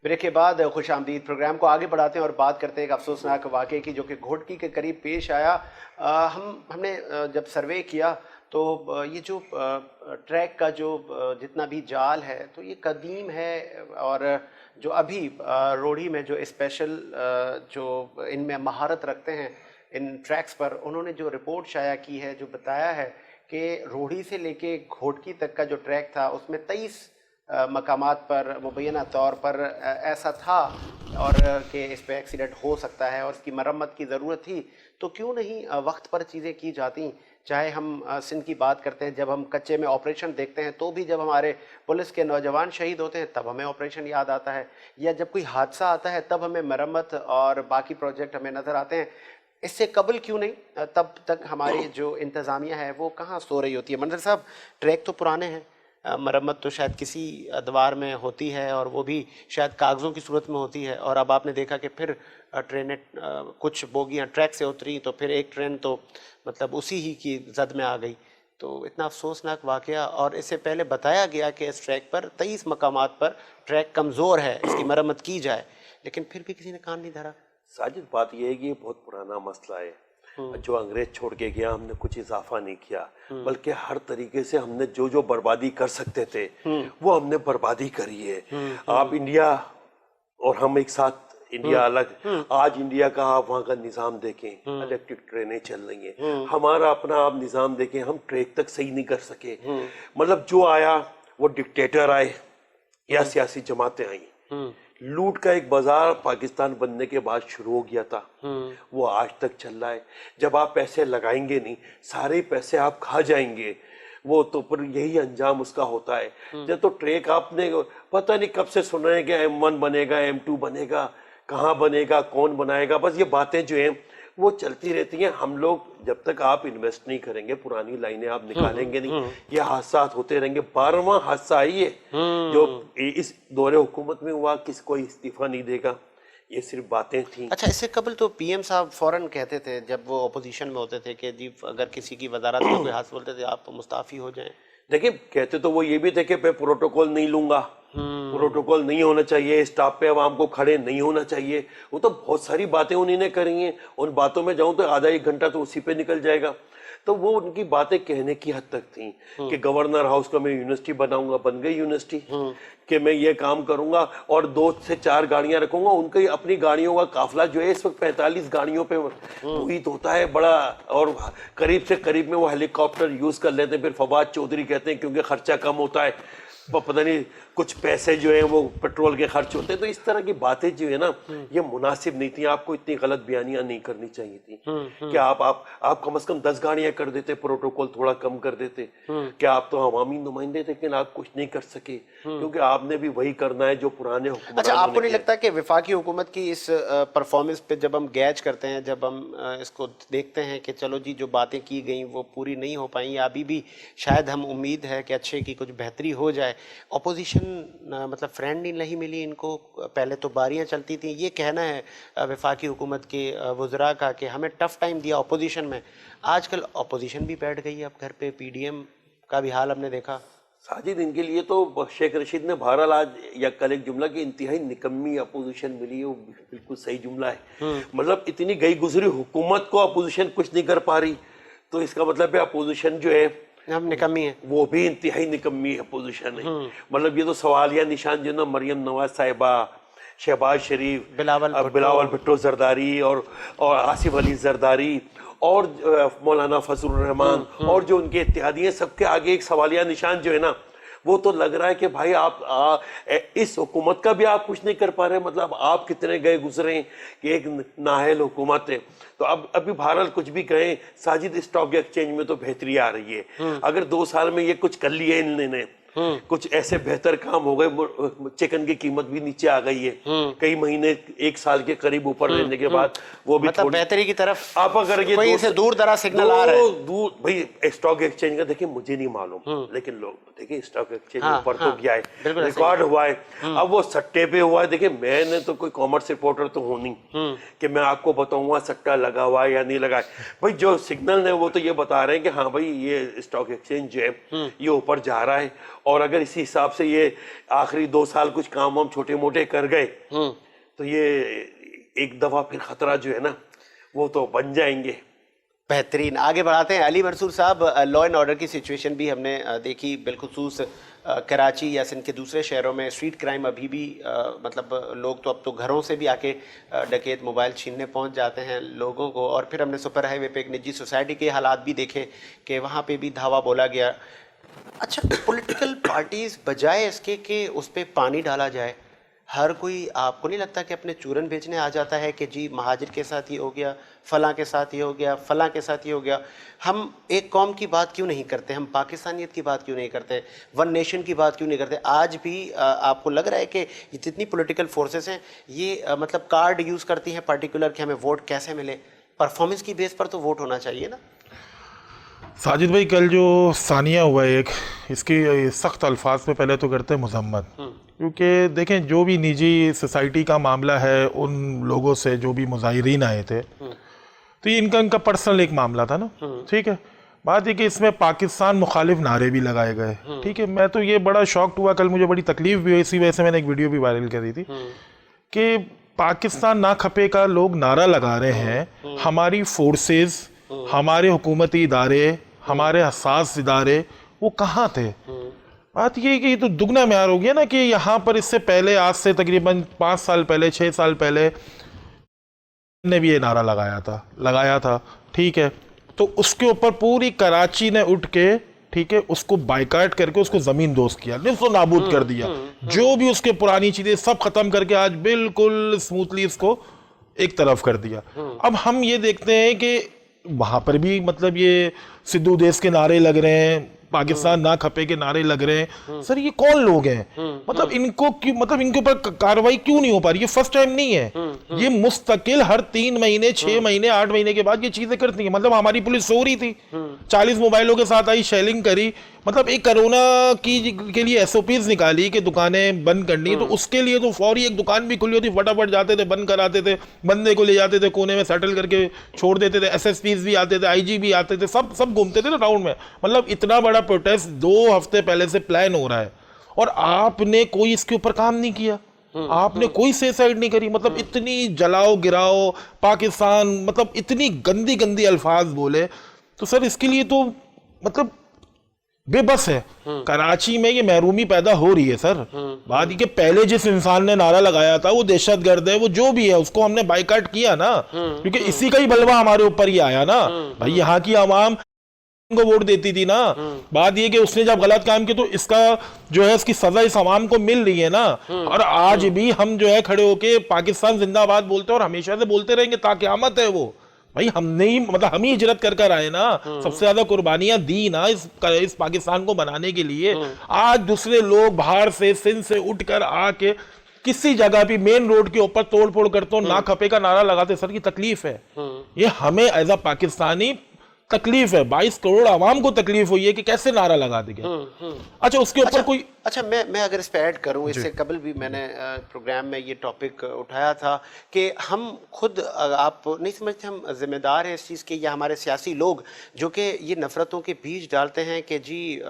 Break के बाद खुश आमदीद प्रोग्राम को आगे बढ़ाते हैं और बात करते हैं एक अफसोसनाक वाक़े की जो कि घोटकी के करीब पेश आया। हमने जब सर्वे किया तो ये जो ट्रैक का जो जितना भी जाल है तो ये कदीम है और जो अभी रोड़ी में जो स्पेशल जो इनमें महारत रखते हैं इन ट्रैक्स पर, उन्होंने जो रिपोर्ट शाया की है जो बताया है कि रोड़ी से लेके घोटकी तक का जो ट्रैक था उसमें 23 मकामात पर मुबैना तौर पर ऐसा था और कि इस पर एक्सीडेंट हो सकता है और इसकी मरम्मत की ज़रूरत थी। तो क्यों नहीं वक्त पर चीज़ें की जाती। चाहे हम सिंध की बात करते हैं, जब हम कच्चे में ऑपरेशन देखते हैं तो भी जब हमारे पुलिस के नौजवान शहीद होते हैं तब हमें ऑपरेशन याद आता है, या जब कोई हादसा आता है तब हमें मरम्मत और बाकी प्रोजेक्ट हमें नज़र आते हैं। इससे कबल क्यों नहीं, तब तक हमारी जो इंतज़ामिया है वो कहाँ सो रही होती है। मंजर साहब, ट्रैक तो पुराने हैं, मरम्मत तो शायद किसी अदवार में होती है और वो भी शायद कागज़ों की सूरत में होती है, और अब आपने देखा कि फिर ट्रेनें कुछ बोगियां ट्रैक से उतरी तो फिर एक ट्रेन तो मतलब उसी ही की जद में आ गई। तो इतना अफसोसनाक वाक़या, और इससे पहले बताया गया कि इस ट्रैक पर 23 मकामात पर ट्रैक कमज़ोर है, इसकी मरम्मत की जाए, लेकिन फिर भी किसी ने कान नहीं धरा। साजिद, बात यह है कि ये बहुत पुराना मसला है। जो अंग्रेज छोड़ के गया हमने कुछ इजाफा नहीं किया, बल्कि हर तरीके से हमने जो जो बर्बादी कर सकते थे वो हमने बर्बादी करी है। आप इंडिया और हम एक साथ, इंडिया अलग, आज इंडिया का आप वहाँ का निज़ाम देखें, इलेक्ट्रिक ट्रेनें चल रही हैं, हमारा अपना आप निज़ाम देखें, हम ट्रैक तक सही नहीं कर सके। मतलब जो आया वो डिक्टेटर आए या सियासी जमातें आई, लूट का एक बाजार पाकिस्तान बनने के बाद शुरू हो गया था, वो आज तक चल रहा है। जब आप पैसे लगाएंगे नहीं, सारे पैसे आप खा जाएंगे, वो तो पर यही अंजाम उसका होता है। जब तो ट्रैक आपने पता नहीं कब से सुना है कि M1 बनेगा, M2 बनेगा, कहाँ बनेगा, कौन बनाएगा, बस ये बातें जो हैं वो चलती रहती हैं। हम लोग जब तक आप इन्वेस्ट नहीं करेंगे, पुरानी लाइनें आप निकालेंगे नहीं, ये हादसा होते रहेंगे। 12वां हादसा आई है जो इस दौरे हुकूमत में हुआ, किस कोई इस्तीफा नहीं देगा, ये सिर्फ बातें थी। अच्छा, इससे कबल तो पीएम साहब फौरन कहते थे जब वो अपोजिशन में होते थे कि जी अगर किसी की वजारत में कोई हादसा बोलते थे आप तो मुस्ताफी हो जाएं। देखिए, कहते तो वो ये भी थे कि मैं प्रोटोकॉल नहीं लूंगा, प्रोटोकॉल नहीं होना चाहिए, स्टाफ पे आवाम को खड़े नहीं होना चाहिए। वो तो बहुत सारी बातें उन्होंने करी हैं, उन बातों में जाऊं तो आधा एक घंटा तो उसी पे निकल जाएगा। तो वो उनकी बातें कहने की हद तक थी कि गवर्नर हाउस का मैं यूनिवर्सिटी बनाऊंगा, बन गई यूनिवर्सिटी, कि मैं ये काम करूंगा और 2 से 4 गाड़ियां रखूंगा। उनकी अपनी गाड़ियों का काफिला जो है इस वक्त 45 गाड़ियों पे मुहित होता है बड़ा, और करीब से करीब में वो हेलीकॉप्टर यूज कर लेते हैं। फिर फवाद चौधरी कहते हैं क्योंकि खर्चा कम होता है, पता नहीं कुछ पैसे जो है वो पेट्रोल के खर्च होते हैं। तो इस तरह की बातें जो है ना, ये मुनासिब नहीं थी। आपको इतनी गलत बयानियां नहीं करनी चाहिए थी कि आप कम से कम 10 गाड़ियां कर देते, प्रोटोकॉल थोड़ा कम कर देते। कि आप तो अवामी नुमाइंदे थे, लेकिन आप कुछ नहीं कर सके क्योंकि आपने भी वही करना है जो पुराने हुक्मरान। अच्छा, आपको नहीं लगता कि वफाकी हुकूमत की इस परफॉर्मेंस पे जब हम गैज करते हैं, जब हम इसको देखते हैं कि चलो जी जो बातें की गई वो पूरी नहीं हो पाई, या अभी भी शायद हम उम्मीद है कि अच्छे की कुछ बेहतरी हो जाए, अपोजिशन मतलब फ्रेंड नहीं मिली इनको। पहले तो बारियां चलती थी, ये कहना है वफाकी हुकूमत के वज़रा का कि हमें टफ टाइम दिया अपोजिशन में। आजकल अपोजिशन भी बैठ गई है अब घर पे, पीडीएम का भी हाल हमने देखा। साजिद, इनके लिए तो शेख रशीद ने बहरहाल आज या कल एक जुमला की इंतहाई निकम्मी अपोजिशन मिली है, वो बिल्कुल सही जुमला है। मतलब इतनी गई गुजरी हुकूमत को अपोजिशन कुछ नहीं कर पा रही, तो इसका मतलब है अपोजिशन जो है हम निकम्मी है, वो भी इंतहाई निकम्मी अपोजिशन है। मतलब ये तो सवालिया निशान जो ना मरियम नवाज साहिबा, शहबाज शरीफ, बिलावल भुट्टो जरदारी और आसिफ अली जरदारी और मौलाना फजलुर रहमान और जो उनके इत्तेहादी हैं, सबके आगे एक सवालिया निशान जो है ना, वो तो लग रहा है कि भाई आप इस हुकूमत का भी आप कुछ नहीं कर पा रहे। मतलब आप कितने गए गुजरे कि एक नाहल हुकूमत है। तो अब अभी बहरहाल कुछ भी कहें साजिद, स्टॉक एक्सचेंज में तो बेहतरी आ रही है। अगर 2 साल में ये कुछ कर लिए इन्होंने, कुछ ऐसे बेहतर काम हो गए, चिकन की कीमत भी नीचे आ गई है कई महीने, 1 साल के करीब ऊपर रहने के बाद, वो भी मतलब बेहतरी की तरफ आप अगर ये कोई इसे दूर दराज सिग्नल आ रहा है। दूर भाई स्टॉक एक्सचेंज का देखिए मुझे नहीं मालूम, लेकिन लोग देखिए स्टॉक एक्सचेंज ऊपर तो गया है, रिकॉर्ड हुआ है। अब वो सट्टे पे हुआ है। देखिए मैंने तो कोई कॉमर्स रिपोर्टर तो हूं नहीं कि मैं आपको बताऊंगा सट्टा लगा हुआ है या नहीं लगा है। भाई जो सिग्नल है वो तो ये बता रहे हैं कि हाँ भाई ये स्टॉक एक्सचेंज जो है ये ऊपर जा रहा है और अगर इसी हिसाब से ये आखिरी 2 साल कुछ काम हम छोटे मोटे कर गए तो ये एक दफा फिर खतरा जो है ना वो तो बन जाएंगे। बेहतरीन, आगे बढ़ाते हैं। अली मंसूर साहब, लॉ एंड ऑर्डर की सिचुएशन भी हमने देखी, बिलखुसूस कराची या सिंध के दूसरे शहरों में स्ट्रीट क्राइम अभी भी मतलब लोग तो अब तो घरों से भी आके डकैत मोबाइल छीनने पहुंच जाते हैं लोगों को। और फिर हमने सुपर हाईवे पे एक निजी सोसाइटी के हालात भी देखे कि वहाँ पे भी धावा बोला गया। अच्छा, पॉलिटिकल पार्टीज बजाय इसके कि उस पर पानी डाला जाए, हर कोई, आपको नहीं लगता कि अपने चूरन बेचने आ जाता है कि जी महाजिर के साथ ये हो गया, फलां के साथ ये हो गया, फलां के साथ ये हो गया। हम एक कौम की बात क्यों नहीं करते, हम पाकिस्तानियत की बात क्यों नहीं करते, वन नेशन की बात क्यों नहीं करते? आज भी आपको लग रहा है कि ये जितनी पॉलिटिकल फोर्सेस हैं ये मतलब कार्ड यूज़ करती हैं पार्टिकुलर कि हमें वोट कैसे मिले? परफॉर्मेंस की बेस पर तो वोट होना चाहिए ना। साजिद भाई, कल जो सानिया हुआ है एक, इसकी सख्त अल्फाज में पहले तो करते हैं मजम्मत, क्योंकि देखें जो भी निजी सोसाइटी का मामला है, उन लोगों से जो भी मुजाहिरीन आए थे तो ये इनका पर्सनल एक मामला था ना, ठीक है। बात है कि इसमें पाकिस्तान मुखालिफ नारे भी लगाए गए, ठीक है। मैं तो ये बड़ा शॉक्ड हुआ, कल मुझे बड़ी तकलीफ भी हुई, इसी वजह से मैंने एक वीडियो भी वायरल करी थी कि पाकिस्तान ना खपे का लोग नारा लगा रहे हैं। हमारी फोर्सेस, हमारे हुकूमती इदारे, हमारे हसास इदारे वो कहाँ थे? बात ये कि ये तो दुगना म्यार हो गया ना कि यहाँ पर इससे पहले, आज से तकरीबन 5 साल पहले, 6 साल पहले ने भी ये नारा लगाया था, ठीक है। तो उसके ऊपर पूरी कराची ने उठ के, ठीक है, उसको बाइकाट करके उसको जमीन दोस्त किया, उसको नाबूद कर दिया। जो भी उसके पुरानी चीजें सब खत्म करके आज बिल्कुल स्मूथली इसको एक तरफ कर दिया। अब हम ये देखते हैं कि वहां पर भी मतलब ये सिद्धू देश के नारे लग रहे हैं, पाकिस्तान ना खपे के नारे लग रहे हैं। सर ये कौन लोग हैं? मतलब इनको क्यों, मतलब इनके ऊपर कार्रवाई क्यों नहीं हो पा रही? ये फर्स्ट टाइम नहीं है, ये मुस्तकिल हर 3 महीने, 6 महीने, 8 महीने के बाद ये चीजें करती है। मतलब हमारी पुलिस सो रही थी, 40 मोबाइलों के साथ आई, शेलिंग करी, मतलब एक कोरोना की के लिए एसओपीज निकाली कि दुकानें बंद करनी, तो उसके लिए तो फौरी एक दुकान भी खुली होती, फटाफट जाते थे, बंद कराते थे, बंदे को ले जाते थे, कोने में सेटल करके छोड़ देते थे। एसएसपीज भी आते थे, आईजी भी आते थे, सब घूमते थे ना राउंड में। मतलब इतना बड़ा प्रोटेस्ट 2 हफ्ते पहले से प्लान हो रहा है और आपने कोई इसके ऊपर काम नहीं किया, आपने कोई सुसाइड नहीं करी। मतलब इतनी जलाओ गिराओ पाकिस्तान, मतलब इतनी गंदी गंदी अल्फाज बोले, तो सर इसके लिए तो मतलब बेबस है। कराची में ये महरूमी पैदा हो रही है सर। बात ये कि पहले जिस इंसान ने नारा लगाया था वो दहशतगर्द है, वो जो भी है, उसको हमने बाइकाट किया ना, क्योंकि इसी का ही बलवा हमारे ऊपर ही आया ना भाई। यहाँ की आवाम को वोट देती थी ना। बात ये कि उसने जब गलत काम किया तो इसका जो है इसकी सजा इस आवाम को मिल रही है ना। और आज भी हम जो है खड़े होके पाकिस्तान जिंदाबाद बोलते हैं और हमेशा से बोलते रहेंगे, ताकि क़यामत है वो। भाई हमने ही, मतलब हम ही हिजरत कर आए ना, सबसे ज्यादा कुर्बानियां दी ना इस पाकिस्तान को बनाने के लिए। आज दूसरे लोग बाहर से, सिंध से उठकर आके किसी जगह भी मेन रोड के ऊपर तोड़ फोड़ करते ना खपे का नारा लगाते। सर की तकलीफ है ये, हमें एज अ पाकिस्तानी तकलीफ है। 22 करोड़ आवाम को तकलीफ हुई है कि कैसे नारा लगा देंगे। अच्छा उसके ऊपर कोई, अच्छा मैं अगर इस पे ऐड करूं, इससे कबल भी मैंने प्रोग्राम में ये टॉपिक उठाया था कि हम खुद, आप नहीं समझते हम जिम्मेदार हैं इस चीज़ के, या हमारे सियासी लोग जो कि ये नफ़रतों के बीज डालते हैं कि जी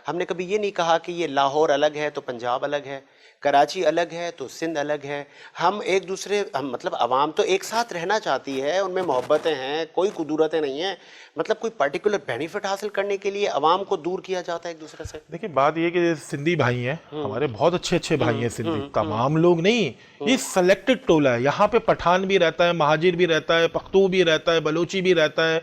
हमने कभी ये नहीं कहा कि ये लाहौर अलग है तो पंजाब अलग है, कराची अलग है तो सिंध अलग है। हम एक दूसरे, हम मतलब आवाम तो एक साथ रहना चाहती है, उनमें मोहब्बतें हैं, कोई कुदूरतें नहीं हैं। मतलब कोई पर्टिकुलर बेनिफिट हासिल करने के लिए आवाम को दूर किया जाता है एक दूसरे से। देखिए बात ये कि सिंधी भाई हैं हमारे, बहुत अच्छे भाई हैं सिंधी, तमाम लोग नहीं, ये सिलेक्टेड टोला है। यहाँ पे पठान भी रहता है, महाजिर भी रहता है, पख्तू भी रहता है, बलोची भी रहता है,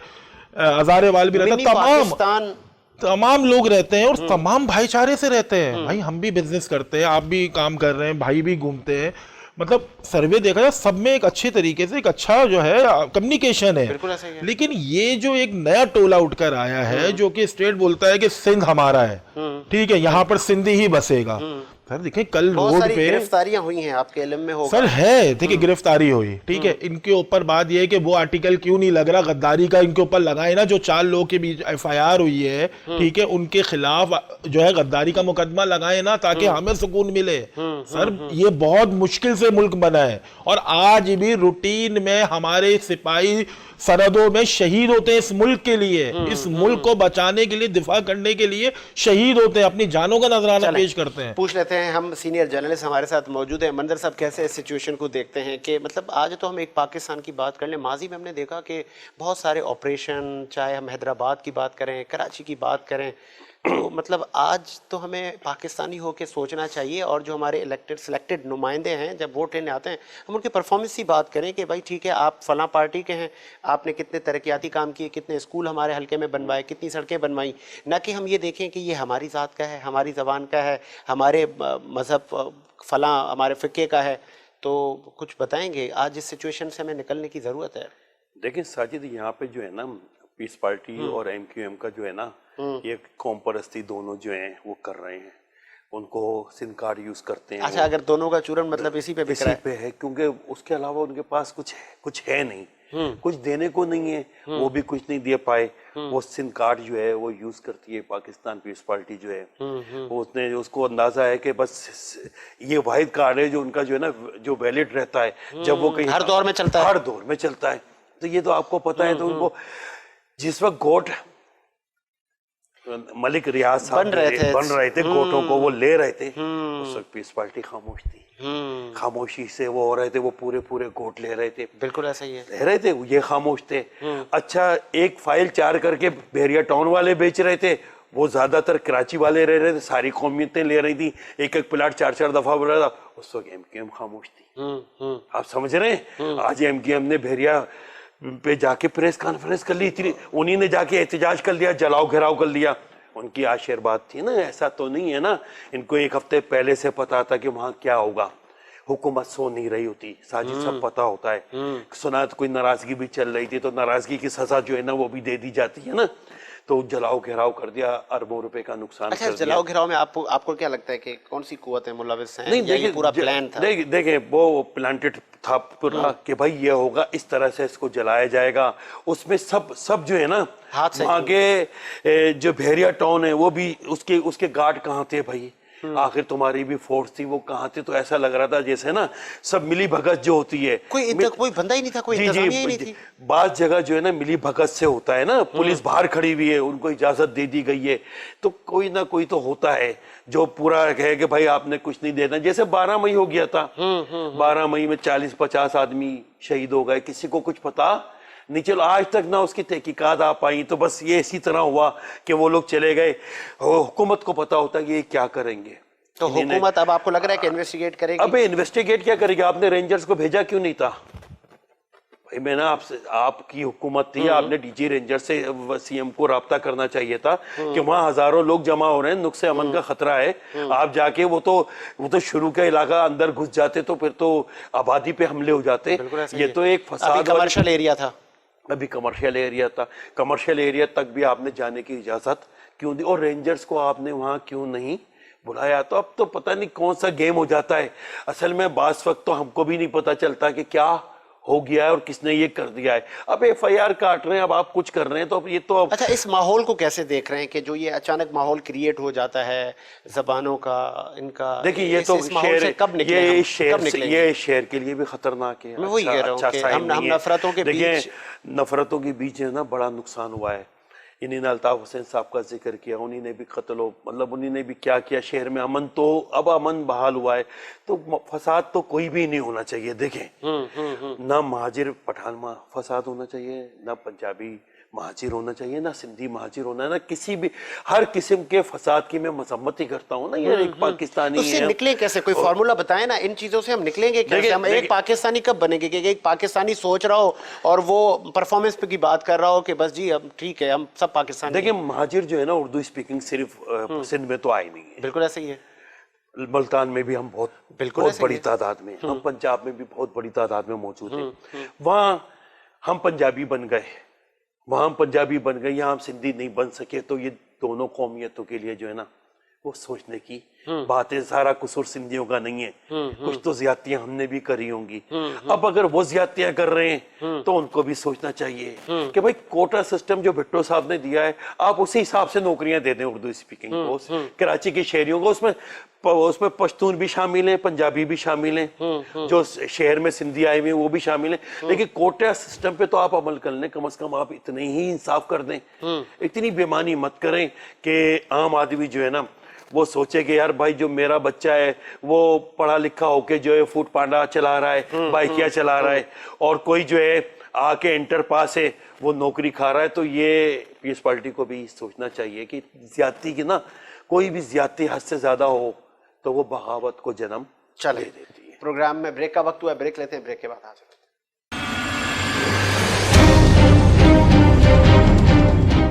हजारे वाल भी रहता है, तमाम लोग रहते हैं और तमाम भाईचारे से रहते हैं। भाई हम भी बिजनेस करते हैं, आप भी काम कर रहे हैं, भाई भी घूमते हैं। मतलब सर्वे देखा जाए सब में एक अच्छे तरीके से एक अच्छा जो है कम्युनिकेशन है। लेकिन ये जो एक नया टोला उठकर आया है जो कि स्टेट बोलता है कि सिंध हमारा है, ठीक है, यहाँ पर सिंधी ही बसेगा। सर देखिए कल रोड पे गिरफ्तारियां हुई हैं, आपके इल्म में होगा सर? है, देखिए गिरफ्तारी हुई, ठीक है। इनके ऊपर बात यह है कि वो आर्टिकल क्यों नहीं लग रहा गद्दारी का इनके ऊपर लगाए ना, जो 4 लोगों के बीच FIR हुई है, ठीक है, उनके खिलाफ जो है गद्दारी का मुकदमा लगाए ना, ताकि हमें सुकून मिले। सर ये बहुत मुश्किल से मुल्क बना है और आज भी रूटीन में हमारे सिपाही सरहदों में शहीद होते हैं इस मुल्क के लिए, इस मुल्क को बचाने के लिए, दिफा करने के लिए शहीद होते हैं, अपनी जानों का नजराना पेश करते हैं। पूछ लेते हैं, हम सीनियर जर्नलिस्ट हमारे साथ मौजूद हैं। मंजर साहब, कैसे इस सिचुएशन को देखते हैं कि मतलब आज तो हम एक पाकिस्तान की बात कर लें, माजी में हमने देखा कि बहुत सारे ऑपरेशन, चाहे हम हैदराबाद की बात करें, कराची की बात करें, तो मतलब आज तो हमें पाकिस्तानी होकर सोचना चाहिए और जो हमारे इलेक्टेड सिलेक्टेड नुमाइंदे हैं जब वोट लेने आते हैं हम उनकी परफॉर्मेंस की बात करें कि भाई ठीक है, आप फलां पार्टी के हैं, आपने कितने तरक्याती काम किए, कितने स्कूल हमारे हल्के में बनवाए, कितनी सड़कें बनवाई, ना कि हम ये देखें कि ये हमारी ज़ात का है, हमारी ज़बान का है, हमारे मज़हब फलां हमारे फ़िक़े का है। तो कुछ बताएंगे, आज इस सिचुएशन से हमें निकलने की ज़रूरत है। देखिए साजिद, यहाँ पे जो है ना पीस पार्टी और MQM का जो है ना, ये कौम परस्ती दोनों जो हैं वो कर रहे हैं, उनको सिम कार्ड यूज करते हैं। अच्छा, अगर दोनों का चूरन मतलब इसी पे बिक रहा है? इसी पे है, क्योंकि उसके अलावा उनके पास कुछ है नहीं, कुछ देने को नहीं है, वो भी कुछ नहीं दे पाए। वो सिम कार्ड जो है वो यूज करती है पाकिस्तान पीस पार्टी जो है, उसने उसको अंदाजा है कि बस ये वाहिद कार्ड है जो उनका जो है ना जो वैलिड रहता है, जब वो कहीं हर दौर में चलता है, हर दौर में चलता है। तो ये तो आपको पता है। तो उनको जिस वक्त गोट मलिक रियाज साहब बन रहे थे गोटों को वो ले रहे थे, उस वक्त पीस पार्टी खामोश थी, खामोशी से वो हो रहे थे, वो पूरे गोट ले रहे थे। बिल्कुल ऐसा ही है, ले रहे थे, ये खामोश थे। अच्छा, एक फाइल 4 करके बहरिया टाउन वाले बेच रहे थे, वो ज्यादातर कराची वाले रह रहे थे, सारी कौमियतें ले रही थी, एक प्लाट 4 दफा बन रहा था। उस वक्त MQM खामोश थी। आप समझ रहे हैं? आज MQM ने बहरिया पे जाके प्रेस कॉन्फ्रेंस कर ली, इतनी उन्हीं ने जाके एहतजाज कर लिया, जलाओ घेराव कर लिया। उनकी आशीर्वाद थी ना, ऐसा तो नहीं है ना। इनको 1 हफ्ते पहले से पता था कि वहां क्या होगा, हुकूमत सो नहीं रही होती, साजिद सब पता होता है। सुना तो कोई नाराजगी भी चल रही थी, तो नाराजगी की सजा जो है ना वो भी दे दी जाती है ना। तो जलाओ घेराव कर दिया, अरबों रुपए का नुकसान अच्छा, कर दिया। जलाओ घेराव में आपको क्या लगता है कि कौन सी कुव्वत है मुलविस है? नहीं, या ये पूरा प्लान था? देखें वो प्लांटेड था पूरा कि भाई ये होगा, इस तरह से इसको जलाया जाएगा। उसमें सब जो है ना, वहाँ के जो बहरिया टाउन है वो भी उसके गार्ड कहाँ थे भाई? आखिर तुम्हारी भी फोर्स थी, वो कहाँ थे? तो ऐसा लग रहा था जैसे ना सब मिली भगत जो होती है, कोई बंदा ही नहीं था, कोई इंतजामिया ही नहीं थी। बात जगह जो है ना मिली भगत से होता है ना, पुलिस बाहर खड़ी हुई है, उनको इजाजत दे दी गई है, तो कोई ना कोई तो होता है जो पूरा कहे कि भाई आपने कुछ नहीं देना। जैसे 12 मई हो गया था, 12 मई में 40-50 आदमी शहीद हो गए, किसी को कुछ पता नहीं चलो, आज तक ना उसकी तहकीकात आ पाई। तो बस ये इसी तरह हुआ कि वो लोग चले गए, हुकूमत को पता होता है ये क्या करेंगे। तो हुकूमत अब आपको लग रहा है कि इन्वेस्टिगेट करेगी? अबे इन्वेस्टिगेट क्या करेगी? आपने रेंजर्स को भेजा क्यों नहीं था भाई? मैंने आपसे, आपकी हुकूमत थी, आपने DG रेंजर से CM को राब्ता करना चाहिए था कि वहाँ हजारों लोग जमा हो रहे हैं, नुक्से अमन का खतरा है। आप जाके वो तो शुरू का इलाका अंदर घुस जाते तो फिर तो आबादी पे हमले हो जाते। ये तो एक फसाद, कमर्शियल एरिया था, अभी कमर्शियल एरिया था। कमर्शियल एरिया तक भी आपने जाने की इजाजत क्यों दी? और रेंजर्स को आपने वहां क्यों नहीं बुलाया? तो अब तो पता नहीं कौन सा गेम हो जाता है। असल में बास वक्त तो हमको भी नहीं पता चलता कि क्या हो गया है और किसने ये कर दिया है। अब FIR काट रहे हैं, अब आप कुछ कर रहे हैं, तो अब ये तो अब... अच्छा, इस माहौल को कैसे देख रहे हैं कि जो ये अचानक माहौल क्रिएट हो जाता है जबानों का, इनका? देखिए ये तो शेर, कब निकले, ये शेर के लिए भी खतरनाक है। मैं वही कह रहा हूं कि हम नफरतों के बीच, नफरतों के बीच है ना बड़ा नुकसान हुआ है। इन्हीं ने अल्ताफ हुसैन साहब का जिक्र किया, उन्हीं ने भी कत्ल हो, मतलब उन्हीं ने भी क्या किया। शहर में अमन तो अब अमन बहाल हुआ है, तो फसाद तो कोई भी नहीं होना चाहिए। देखें, ना महाजिर पठान में फसाद होना चाहिए, ना पंजाबी महाजिर होना चाहिए, ना सिंधी महाजिर होना, ना किसी भी हर किस्म के फसाद की मैं मजम्मत ही करता हूँ ना। ये एक पाकिस्तानी उससे निकले कैसे? कोई फार्मूला बताए ना, इन चीजों से हम निकलेंगे कैसे? हम एक पाकिस्तानी कब बनेंगे कि एक पाकिस्तानी सोच रहा हो और वो परफॉर्मेंस पे की बात कर रहा हो कि बस जी अब ठीक है हम सब पाकिस्तानी? देखिए महाजिर जो है ना, उर्दू स्पीकिंग सिर्फ सिंध में तो आई नहीं है, बिल्कुल ऐसा ही है। मुल्तान में भी हम बहुत बड़ी तादाद में, हम पंजाब में भी बहुत बड़ी तादाद में मौजूद हैं। वहाँ हम पंजाबी बन गए, वहाँ हम पंजाबी बन गए, यहाँ हम सिंधी नहीं बन सके। तो ये दोनों कौमियतों के लिए जो है ना वो सोचने की बातें, सारा कसूर सिंधियों का नहीं है, कुछ तो ज्यादतियां हमने भी करी होंगी। अब अगर वो ज्यादतियां कर रहे हैं तो उनको भी सोचना चाहिए कि भाई कोटा सिस्टम जो भुट्टो साहब ने दिया है, आप उसी हिसाब से नौकरियां दे दें उर्दू स्पीकिंग को, कराची के शहरियों को। उसमें पश्तून भी शामिल है, पंजाबी भी शामिल हैं, जो शहर में सिंधी आए हुए हैं वो भी शामिल हैं, लेकिन कोटा सिस्टम पे तो आप अमल कर लें, कम से कम आप इतने ही इंसाफ कर दें। इतनी बेमानी मत करें कि आम आदमी जो है ना वो सोचे कि यार भाई जो मेरा बच्चा है वो पढ़ा लिखा होके जो है फूड पांडा चला रहा है, बाइकिया चला रहा है, और कोई जो है आके इंटर पास है वो नौकरी खा रहा है। तो ये पीस पार्टी को भी सोचना चाहिए कि ज्यादती की ना, कोई भी ज्यादती हद से ज्यादा हो तो वो बगावत को जन्म चले दे देती है। प्रोग्राम में ब्रेक का वक्त हुआ है, ब्रेक लेते हैं, ब्रेक के बाद हाजिर।